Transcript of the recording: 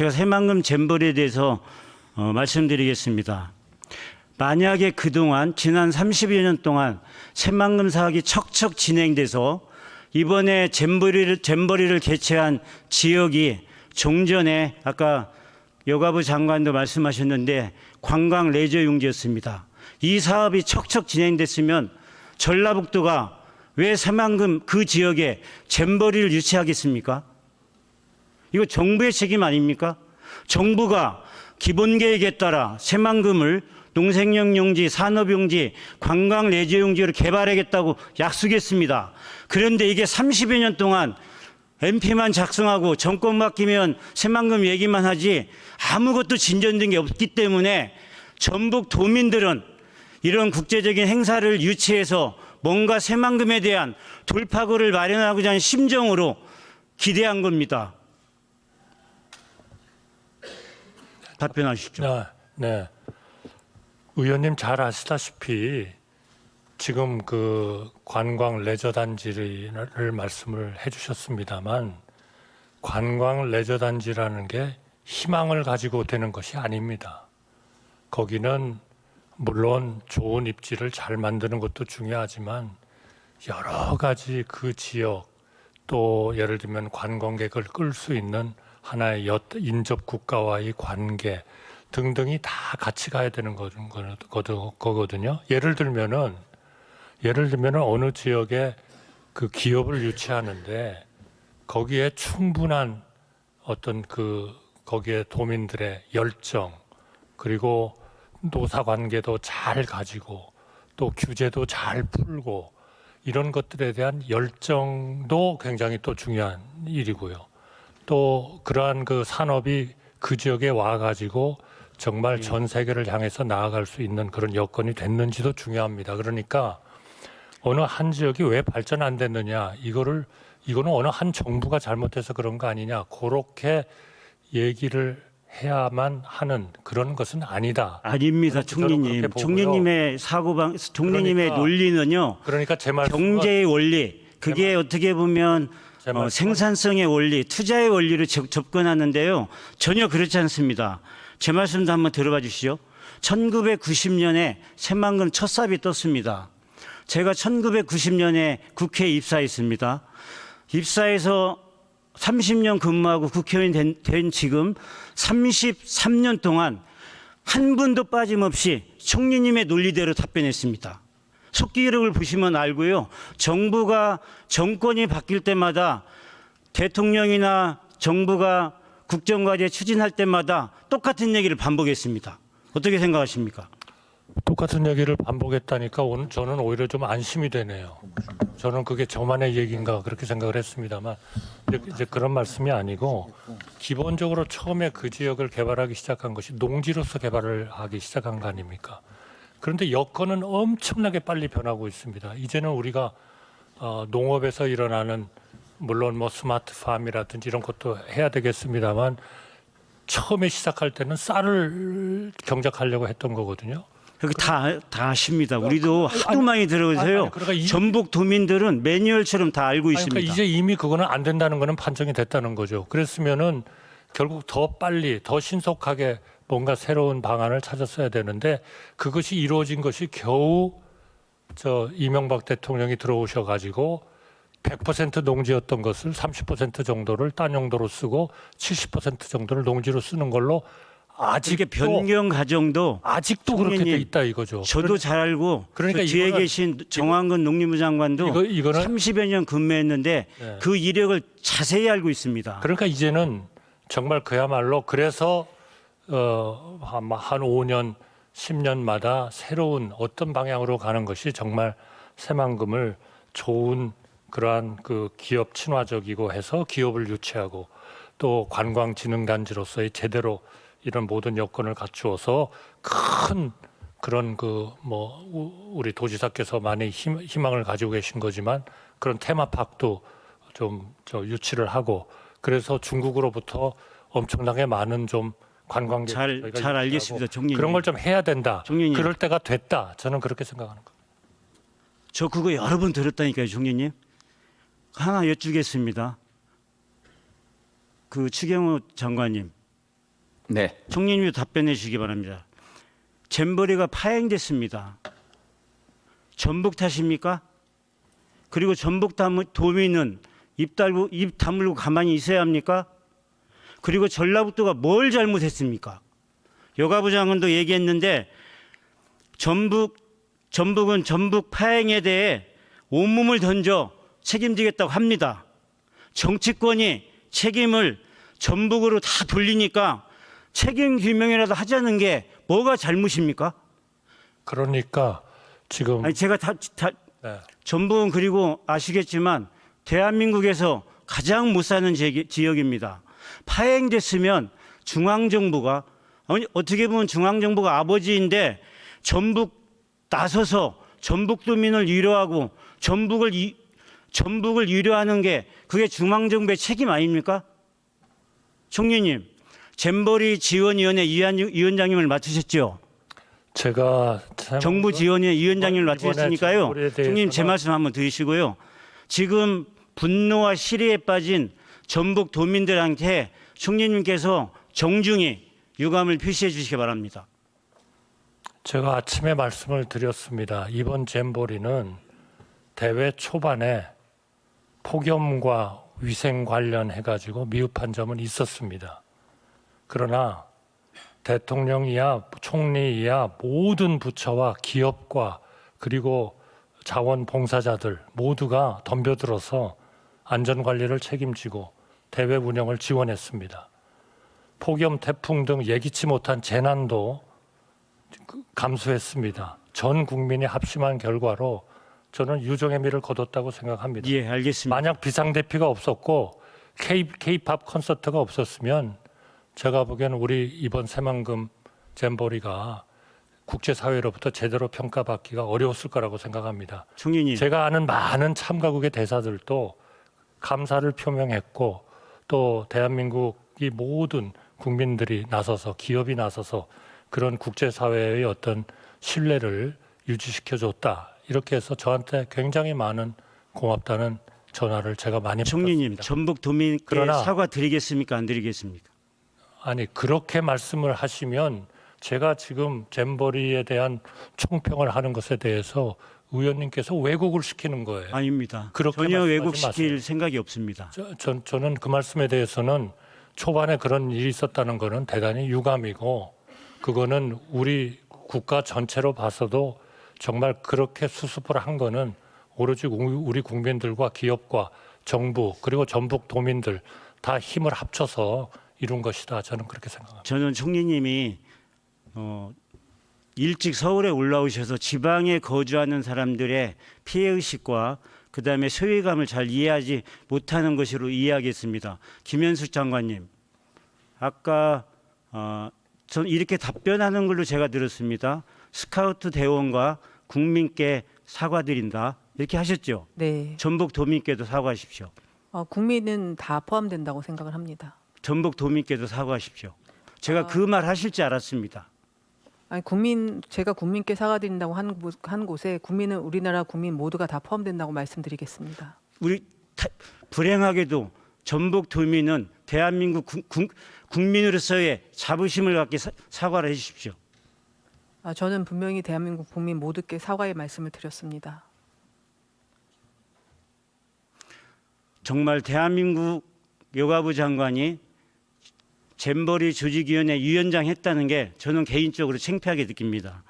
제가 새만금 잼버리에 대해서 말씀드리겠습니다. 만약에 그동안 지난 30여 년 동안 새만금 사업이 척척 진행돼서 이번에 잼버리를 개최한 지역이 종전에 아까 여가부 장관도 말씀하셨는데 관광 레저 용지였습니다. 이 사업이 척척 진행됐으면 전라북도가 왜 새만금 그 지역에 잼버리를 유치하겠습니까? 이거 정부의 책임 아닙니까? 정부가 기본계획에 따라 새만금을 농생영 용지, 산업 용지, 관광 레저 용지로 개발하겠다고 약속했습니다. 그런데 이게 30여 년 동안 MP만 작성하고 정권 바뀌면 새만금 얘기만 하지 아무것도 진전된 게 없기 때문에 전북 도민들은 이런 국제적인 행사를 유치해서 뭔가 새만금에 대한 돌파구를 마련하고자 하는 심정으로 기대한 겁니다. 답변하시죠. 네. 의원님 잘 아시다시피 지금 그 관광 레저 단지를 말씀을 해주셨습니다만 관광 레저 단지라는 게 희망을 가지고 되는 것이 아닙니다. 거기는 물론 좋은 입지를 잘 만드는 것도 중요하지만 여러 가지 그 지역 또 예를 들면 관광객을 끌 수 있는 하나의 인접 국가와의 관계 등등이 다 같이 가야 되는 거거든요. 예를 들면은 어느 지역에 그 기업을 유치하는데 거기에 충분한 어떤 거기에 도민들의 열정 그리고 노사 관계도 잘 가지고 또 규제도 잘 풀고 이런 것들에 대한 열정도 굉장히 또 중요한 일이고요. 또 그러한 그 산업이 그 지역에 와가지고 정말 전 세계를 향해서 나아갈 수 있는 그런 여건이 됐는지도 중요합니다. 그러니까 어느 한 지역이 왜 발전 안 됐느냐 이거는 어느 한 정부가 잘못해서 그런 거 아니냐 그렇게 얘기를 해야만 하는 그런 것은 아니다. 아닙니다, 총리님. 총리님의 총리님의 논리는요. 그러니까 제 말씀은 경제의 원리, 그게 어떻게 보면 생산성의 원리, 투자의 원리로 접근하는데요. 전혀 그렇지 않습니다. 제 말씀도 한번 들어봐 주시죠. 1990년에 새만금 첫 삽이 떴습니다. 제가 1990년에 국회에 입사했습니다. 입사해서 30년 근무하고 국회의원 된 지금 33년 동안 한 분도 빠짐없이 총리님의 논리대로 답변했습니다. 속기록을 보시면 알고요. 정권이 바뀔 때마다 대통령이나 정부가 국정과제 추진할 때마다 똑같은 얘기를 반복했습니다. 어떻게 생각하십니까? 똑같은 얘기를 반복했다니까 오늘 저는 오히려 좀 안심이 되네요. 저는 그게 저만의 얘기인가 그렇게 생각을 했습니다만 이제 그런 말씀이 아니고 기본적으로 처음에 그 지역을 개발하기 시작한 것이 농지로서 개발을 하기 시작한 거 아닙니까? 그런데 여건은 엄청나게 빨리 변하고 있습니다. 이제는 우리가 농업에서 일어나는 물론 뭐 스마트팜이라든지 이런 것도 해야 되겠습니다만 처음에 시작할 때는 쌀을 경작하려고 했던 거거든요. 다 아십니다. 우리도 하도 많이 들어서요. 그러니까 전북 도민들은 매뉴얼처럼 다 알고 있습니다. 그러니까 이제 이미 그거는 안 된다는 거는 판정이 됐다는 거죠. 그랬으면은 결국 더 빨리, 더 신속하게 뭔가 새로운 방안을 찾았어야 되는데 그것이 이루어진 것이 겨우 이명박 대통령이 들어오셔가지고 100% 농지였던 것을 30% 정도를 딴 용도로 쓰고 70% 정도를 농지로 쓰는 걸로 아직도 변경 과정도 아직도 그렇게 돼 있다 이거죠. 저도 잘 알고 그러니까 그 뒤에 계신 정황근 농림부 장관도 이거는 30여 년 근무했는데 네. 그 이력을 자세히 알고 있습니다. 그러니까 이제는 정말 그야말로 그래서 한 5년, 10년마다 새로운 어떤 방향으로 가는 것이 정말 새만금을 좋은 그러한 그 기업 친화적이고 해서 기업을 유치하고 또 관광진흥단지로서의 제대로 이런 모든 여건을 갖추어서 큰 그런 우리 도지사께서 많이 희망을 가지고 계신 거지만 그런 테마파크도 좀 유치를 하고 그래서 중국으로부터 엄청나게 많은 좀 관광객 잘 알겠습니다, 총리님. 그런 걸 좀 해야 된다. 총리님. 그럴 때가 됐다. 저는 그렇게 생각하는 거예요. 저 그거 여러 번 들었다니까요, 총리님. 하나 여쭙겠습니다. 그 추경호 장관님, 네. 총리님도 답변해 주시기 바랍니다. 잼버리가 파행됐습니다. 전북 탓입니까? 그리고 전북 도민은 입 다물고 가만히 있어야 합니까? 그리고 전라북도가 뭘 잘못했습니까? 여가부 장관도 얘기했는데 전북은 전북 파행에 대해 온몸을 던져 책임지겠다고 합니다. 정치권이 책임을 전북으로 다 돌리니까 책임 규명이라도 하자는 게 뭐가 잘못입니까? 그러니까 지금 아니 제가 네. 전북은 그리고 아시겠지만 대한민국에서 가장 못 사는 지역입니다. 파행됐으면 중앙정부가 어떻게 보면 중앙정부가 아버지인데 전북 나서서 전북도민을 위로하고 전북을 위로하는 게 그게 중앙정부의 책임 아닙니까? 총리님, 잼버리 지원위원회 위원장님을 맡으셨죠? 제가 정부 지원위원회 위원장님을 맡으셨으니까요. 잼버리에 총리님 제 말씀 한번 들으시고요. 지금 분노와 시리에 빠진 전북 도민들한테 총리님께서 정중히 유감을 표시해 주시기 바랍니다. 제가 아침에 말씀을 드렸습니다. 이번 잼버리는 대회 초반에 폭염과 위생 관련해 가지고 미흡한 점은 있었습니다. 그러나 대통령이야 총리이야 모든 부처와 기업과 그리고 자원봉사자들 모두가 덤벼들어서 안전관리를 책임지고 대회 운영을 지원했습니다. 폭염, 태풍 등 예기치 못한 재난도 감수했습니다. 전 국민이 합심한 결과로 저는 유종의 미를 거뒀다고 생각합니다. 예, 알겠습니다. 만약 비상대피가 없었고 K-팝 콘서트가 없었으면 제가 보기에는 우리 이번 새만금 잼버리가 국제사회로부터 제대로 평가받기가 어려웠을 거라고 생각합니다. 총리님. 제가 아는 많은 참가국의 대사들도 감사를 표명했고 또 대한민국이 모든 국민들이 나서서 기업이 나서서 그런 국제사회의 어떤 신뢰를 유지시켜줬다. 이렇게 해서 저한테 굉장히 많은 고맙다는 전화를 제가 많이 총리님, 받았습니다. 전북 도민께 그러나 사과 드리겠습니까? 안 드리겠습니까? 아니 그렇게 말씀을 하시면 제가 지금 잼버리에 대한 총평을 하는 것에 대해서 의원님께서 왜곡을 시키는 거예요. 아닙니다. 그렇게 전혀 말씀하지 왜곡시킬 마세요. 생각이 없습니다. 저는 그 말씀에 대해서는 초반에 그런 일이 있었다는 거는 대단히 유감이고 그거는 우리 국가 전체로 봐서도 정말 그렇게 수습을 한 거는 오로지 우리 국민들과 기업과 정부 그리고 전북 도민들 다 힘을 합쳐서 이룬 것이다. 저는 그렇게 생각합니다. 저는 총리님이 일찍 서울에 올라오셔서 지방에 거주하는 사람들의 피해의식과 그다음에 소외감을 잘 이해하지 못하는 것으로 이해하겠습니다. 김현숙 장관님, 아까 전 이렇게 답변하는 걸로 제가 들었습니다. 스카우트 대원과 국민께 사과드린다 이렇게 하셨죠. 네. 전북 도민께도 사과하십시오. 국민은 다 포함된다고 생각을 합니다. 전북 도민께도 사과하십시오. 제가 그 말 하실 줄 알았습니다. 아니 제가 국민께 사과드린다고 한 곳에 국민은 우리나라 국민 모두가 다 포함된다고 말씀드리겠습니다. 불행하게도 전북 도민은 대한민국 국민으로서의 자부심을 갖게 사과를 해주십시오. 저는 분명히 대한민국 국민 모두께 사과의 말씀을 드렸습니다. 정말 대한민국 여가부 장관이 잼버리 조직위원회 위원장 했다는 게 저는 개인적으로 창피하게 느낍니다.